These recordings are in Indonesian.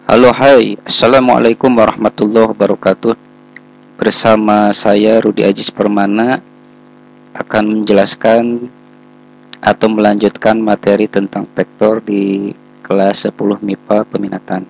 Halo, hai, Assalamualaikum warahmatullahi wabarakatuh. Bersama saya Rudi Ajis Permana akan menjelaskan atau melanjutkan materi tentang vektor di kelas 10 MIPA peminatan.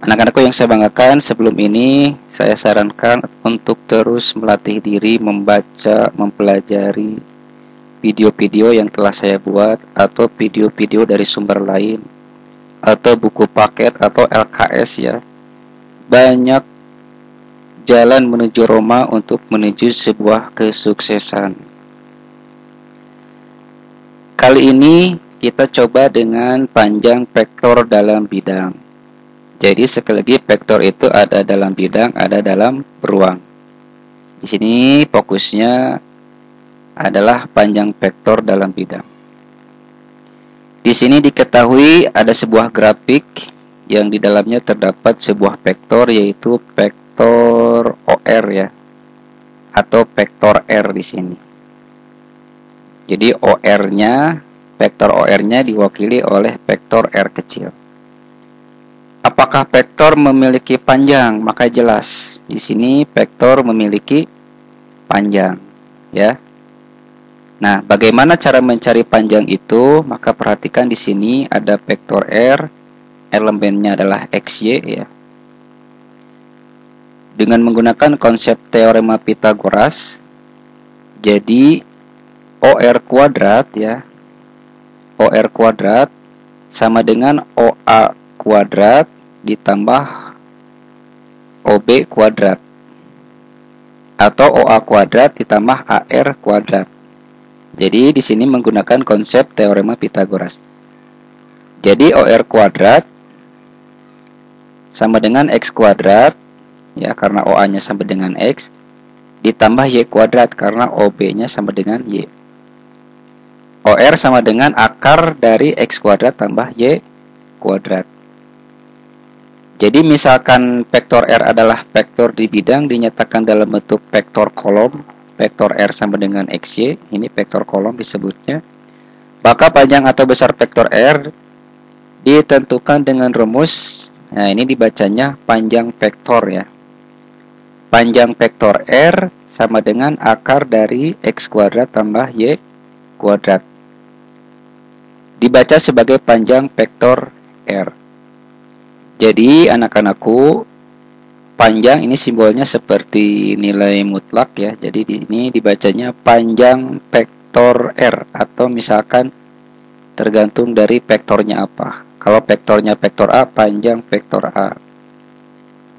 Anak-anakku yang saya banggakan, sebelum ini saya sarankan untuk terus melatih diri membaca, mempelajari video-video yang telah saya buat atau video-video dari sumber lain atau buku paket atau LKS ya. Banyak jalan menuju Roma untuk menuju sebuah kesuksesan. Kali ini kita coba dengan panjang vektor dalam bidang. Jadi sekali lagi vektor itu ada dalam bidang, ada dalam ruang. Di sini fokusnya adalah panjang vektor dalam bidang. Di sini diketahui ada sebuah grafik yang di dalamnya terdapat sebuah vektor, yaitu vektor OR ya, atau vektor R di sini. Jadi OR-nya, vektor OR-nya diwakili oleh vektor R kecil. Apakah vektor memiliki panjang? Maka jelas di sini vektor memiliki panjang ya. Nah, bagaimana cara mencari panjang itu? Maka perhatikan di sini ada vektor R, elemennya adalah XY ya. Dengan menggunakan konsep teorema Pythagoras, jadi OR kuadrat ya. OR kuadrat sama dengan OA kuadrat ditambah OB kuadrat, atau OA kuadrat ditambah AR kuadrat. Jadi di sini menggunakan konsep teorema Pythagoras. Jadi OR kuadrat sama dengan X kuadrat ya, karena OA-nya sama dengan X, ditambah Y kuadrat karena OB-nya sama dengan Y. OR sama dengan akar dari X kuadrat tambah Y kuadrat. Jadi misalkan vektor R adalah vektor di bidang dinyatakan dalam bentuk vektor kolom, vektor R sama dengan XY, ini vektor kolom disebutnya. Maka panjang atau besar vektor R ditentukan dengan rumus. Nah, ini dibacanya panjang vektor ya. Panjang vektor R sama dengan akar dari X kuadrat tambah Y kuadrat. Dibaca sebagai panjang vektor R. Jadi anak-anakku, panjang ini simbolnya seperti nilai mutlak ya. Jadi di sini dibacanya panjang vektor R, atau misalkan tergantung dari vektornya apa. Kalau vektornya vektor A, panjang vektor A,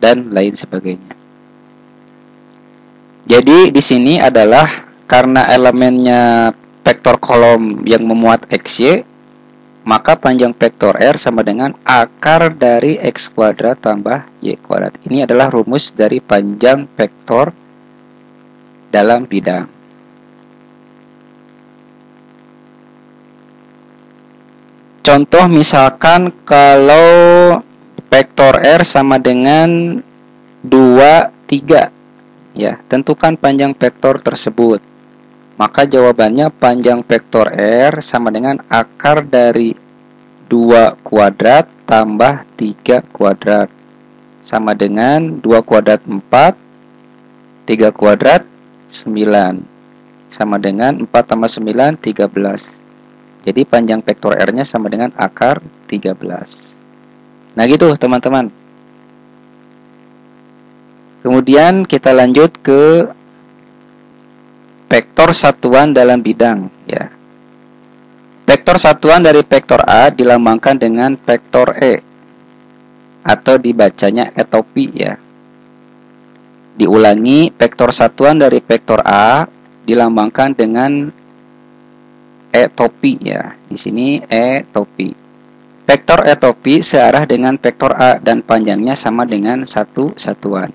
dan lain sebagainya. Jadi di sini adalah karena elemennya vektor kolom yang memuat XY, maka panjang vektor R sama dengan akar dari X kuadrat tambah Y kuadrat. Ini adalah rumus dari panjang vektor dalam bidang. Contoh misalkan kalau vektor R sama dengan 2, 3 ya, tentukan panjang vektor tersebut. Maka jawabannya panjang vektor R sama dengan akar dari 2 kuadrat tambah 3 kuadrat. Sama dengan 2 kuadrat 4, 3 kuadrat 9. Sama dengan 4 tambah 9, 13. Jadi panjang vektor R-nya sama dengan akar 13. Nah gitu teman-teman. Kemudian kita lanjut ke vektor satuan dalam bidang ya. Vektor satuan dari vektor A dilambangkan dengan vektor E, atau dibacanya etopi ya. Diulangi, vektor satuan dari vektor A dilambangkan dengan etopi ya. Di sini etopi. Vektor etopi searah dengan vektor A dan panjangnya sama dengan satu satuan.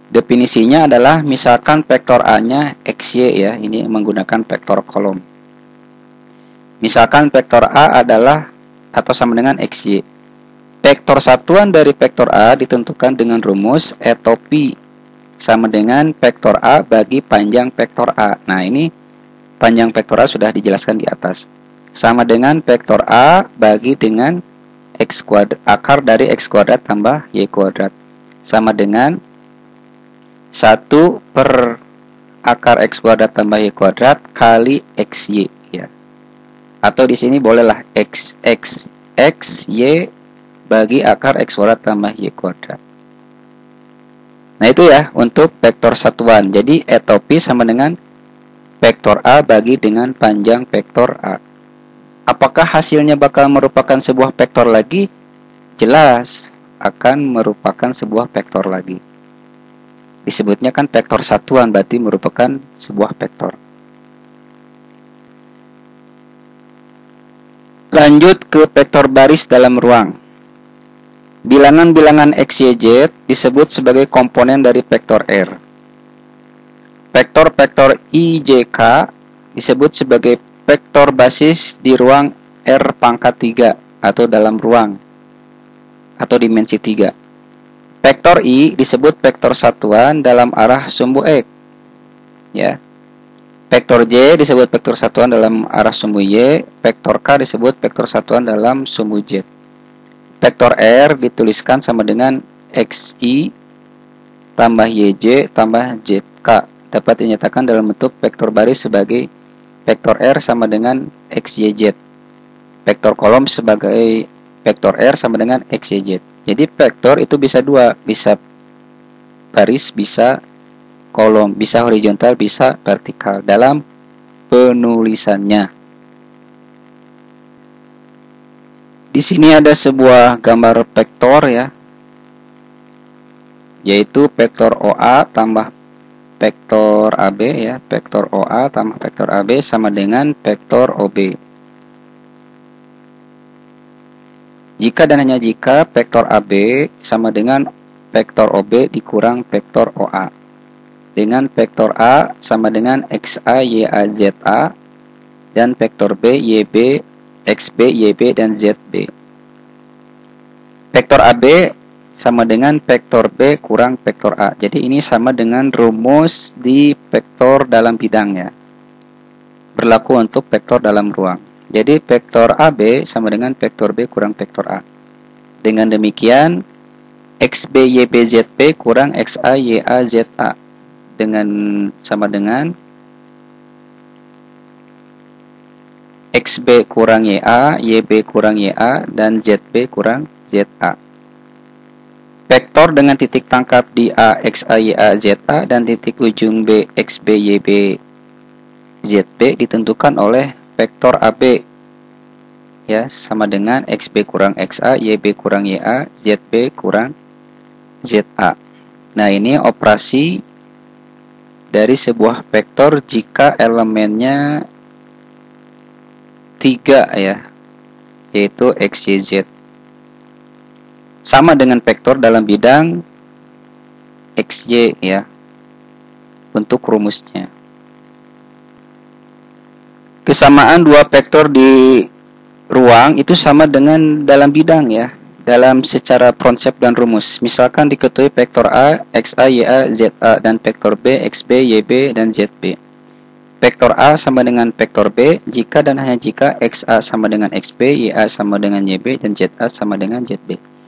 Definisinya adalah misalkan vektor A-nya XY ya, ini menggunakan vektor kolom. Misalkan vektor A adalah atau sama dengan XY. Vektor satuan dari vektor A ditentukan dengan rumus etopi sama dengan vektor A bagi panjang vektor A. Nah, ini panjang vektor A sudah dijelaskan di atas. Sama dengan vektor A bagi dengan akar dari X kuadrat tambah Y kuadrat. Sama dengan 1 per akar X kuadrat tambah Y kuadrat kali XY. Ya. Atau di sini bolehlah XY bagi akar X kuadrat tambah Y kuadrat. Nah itu ya untuk vektor satuan. Jadi etopi sama dengan vektor A bagi dengan panjang vektor A. Apakah hasilnya bakal merupakan sebuah vektor lagi? Jelas akan merupakan sebuah vektor lagi. Disebutnya kan vektor satuan, berarti merupakan sebuah vektor. Lanjut ke vektor baris dalam ruang. Bilangan-bilangan X, Y, Z disebut sebagai komponen dari vektor R. Vektor-vektor I, J, K disebut sebagai vektor basis di ruang R pangkat 3 atau dalam ruang atau dimensi 3. Vektor I disebut vektor satuan dalam arah sumbu X. Ya. Vektor J disebut vektor satuan dalam arah sumbu Y, vektor K disebut vektor satuan dalam sumbu Z. Vektor R dituliskan sama dengan XI tambah YJ tambah ZK. Dapat dinyatakan dalam bentuk vektor baris sebagai vektor R sama dengan XYZ. Vektor kolom sebagai vektor R sama dengan XYZ. Jadi vektor itu bisa dua, bisa baris, bisa kolom, bisa horizontal, bisa vertikal dalam penulisannya. Di sini ada sebuah gambar vektor ya, yaitu vektor OA tambah vektor AB ya, vektor OA tambah vektor AB sama dengan vektor OB. Jika dan hanya jika vektor AB sama dengan vektor OB dikurang vektor OA, dengan vektor A sama dengan XA, YA, ZA, dan vektor B, YB, XB, YB, dan ZB. Vektor AB sama dengan vektor B kurang vektor A. Jadi ini sama dengan rumus di vektor dalam bidang ya. Berlaku untuk vektor dalam ruang. Jadi vektor AB sama dengan vektor B kurang vektor A. Dengan demikian XB, YB, ZB kurang XA, YA, ZA dengan sama dengan XB kurang YA, YB kurang YA, dan ZB kurang ZA. Vektor dengan titik tangkap di A, XA, YA, ZA, dan titik ujung B, XB, YB, ZB ditentukan oleh vektor AB. Ya, sama dengan XB kurang XA, YB kurang YA, ZB kurang ZA. Nah, ini operasi dari sebuah vektor jika elemennya 3 ya, yaitu X, Y, Z. Sama dengan vektor dalam bidang XY ya, untuk rumusnya. Kesamaan dua vektor di ruang itu sama dengan dalam bidang ya, dalam secara konsep dan rumus. Misalkan diketahui vektor A, XA, YA, ZA, dan vektor B, XB, YB, dan ZB. Vektor A sama dengan vektor B jika dan hanya jika XA sama dengan XB, YA sama dengan YB, dan ZA sama dengan ZB.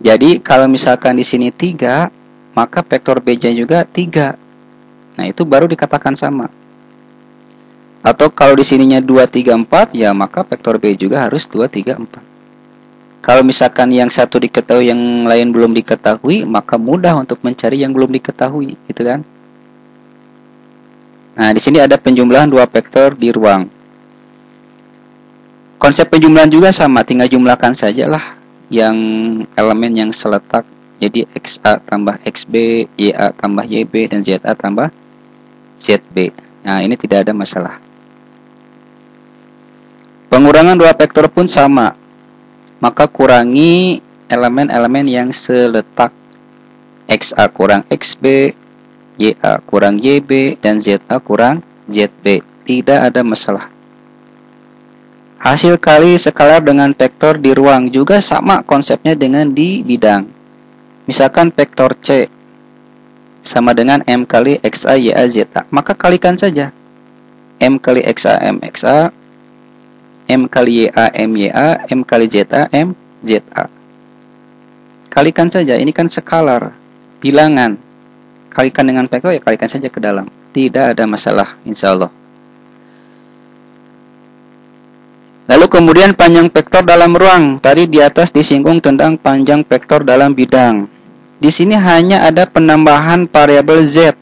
Jadi kalau misalkan di sini 3, maka vektor B-nya juga 3. Nah, itu baru dikatakan sama. Atau kalau di sininya 2, 3, 4, ya maka vektor B juga harus 2, 3, 4. Kalau misalkan yang satu diketahui, yang lain belum diketahui, maka mudah untuk mencari yang belum diketahui, gitu kan? Nah, di sini ada penjumlahan dua vektor di ruang. Konsep penjumlahan juga sama, tinggal jumlahkan sajalah yang elemen yang seletak. Jadi XA tambah XB, YA tambah YB, dan ZA tambah ZB. Nah, ini tidak ada masalah. Pengurangan dua vektor pun sama. Maka kurangi elemen-elemen yang seletak. XA kurang XB, YA kurang YB, dan ZA kurang ZB. Tidak ada masalah. Hasil kali skalar dengan vektor di ruang juga sama konsepnya dengan di bidang. Misalkan vektor C sama dengan M kali XA, YA, ZA. Maka kalikan saja. M kali XA, M XA. M kali YA, M YA. M kali ZA, M ZA. Kalikan saja, ini kan skalar, bilangan. Kalikan dengan vektor, ya kalikan saja ke dalam. Tidak ada masalah, insya Allah. Lalu kemudian panjang vektor dalam ruang. Tadi di atas disinggung tentang panjang vektor dalam bidang. Di sini hanya ada penambahan variabel Z.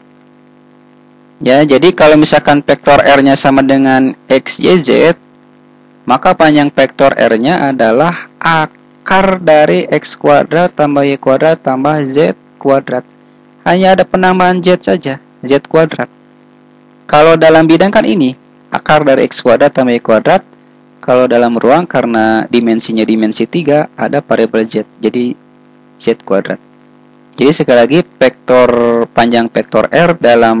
Ya, jadi kalau misalkan vektor R-nya sama dengan X, Y, Z, maka panjang vektor R-nya adalah akar dari X kuadrat tambah Y kuadrat tambah Z kuadrat. Hanya ada penambahan Z saja, Z kuadrat. Kalau dalam bidang kan ini, akar dari X kuadrat tambah Y kuadrat. Kalau dalam ruang karena dimensinya dimensi 3, ada variabel Z, jadi Z kuadrat. Jadi sekali lagi, vektor panjang vektor R dalam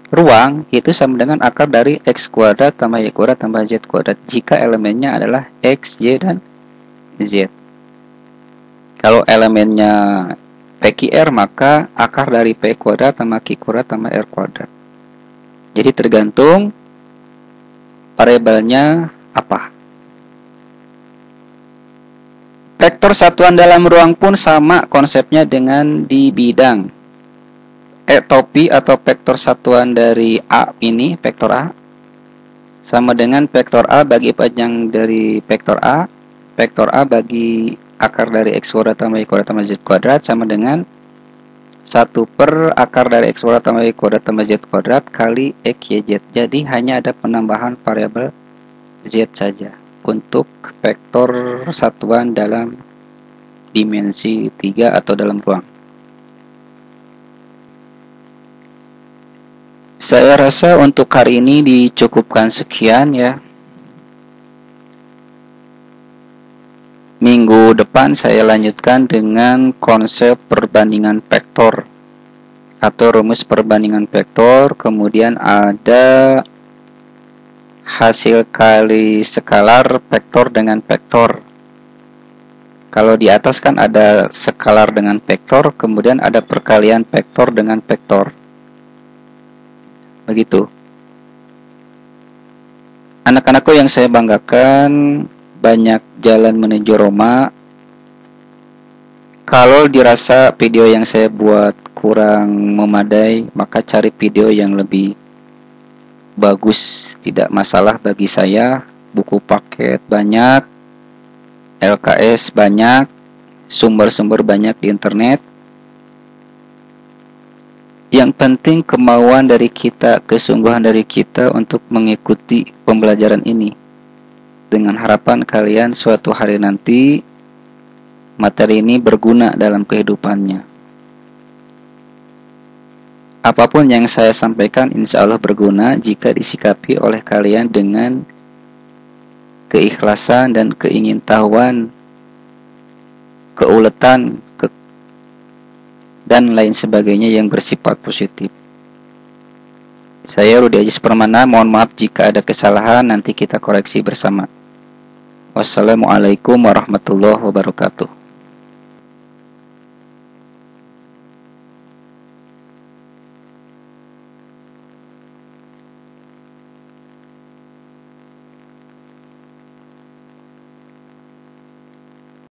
ruang itu sama dengan akar dari X kuadrat tambah Y kuadrat tambah Z kuadrat jika elemennya adalah X, Y, dan Z. Kalau elemennya PQR, maka akar dari P kuadrat tambah Q kuadrat tambah R kuadrat. Jadi tergantung variabelnya apa. Vektor satuan dalam ruang pun sama konsepnya dengan di bidang. Topi atau vektor satuan dari A ini, vektor A, sama dengan vektor A bagi panjang dari vektor A bagi akar dari X kuadrat tambah Y kuadrat tambah Z kuadrat sama dengan 1 per akar dari X kuadrat tambah Y kuadrat tambah Z kuadrat kali X, Y, Z. Jadi hanya ada penambahan variabel Z saja untuk vektor satuan dalam dimensi 3 atau dalam ruang. Saya rasa untuk hari ini dicukupkan sekian ya. Minggu depan saya lanjutkan dengan konsep perbandingan vektor atau rumus perbandingan vektor, kemudian ada hasil kali skalar vektor dengan vektor. Kalau di atas kan ada skalar dengan vektor, kemudian ada perkalian vektor dengan vektor. Begitu. Anak-anakku yang saya banggakan, banyak jalan menuju Roma. Kalau dirasa video yang saya buat kurang memadai, maka cari video yang lebih bagus, tidak masalah bagi saya. Buku paket banyak, LKS banyak, sumber-sumber banyak di internet. Yang penting kemauan dari kita, kesungguhan dari kita untuk mengikuti pembelajaran ini. Dengan harapan kalian suatu hari nanti materi ini berguna dalam kehidupannya. Apapun yang saya sampaikan insya Allah berguna jika disikapi oleh kalian dengan keikhlasan dan keingintahuan, keuletan, dan lain sebagainya yang bersifat positif. Saya Rudi Ajis Permana, mohon maaf jika ada kesalahan, nanti kita koreksi bersama. Wassalamualaikum warahmatullahi wabarakatuh.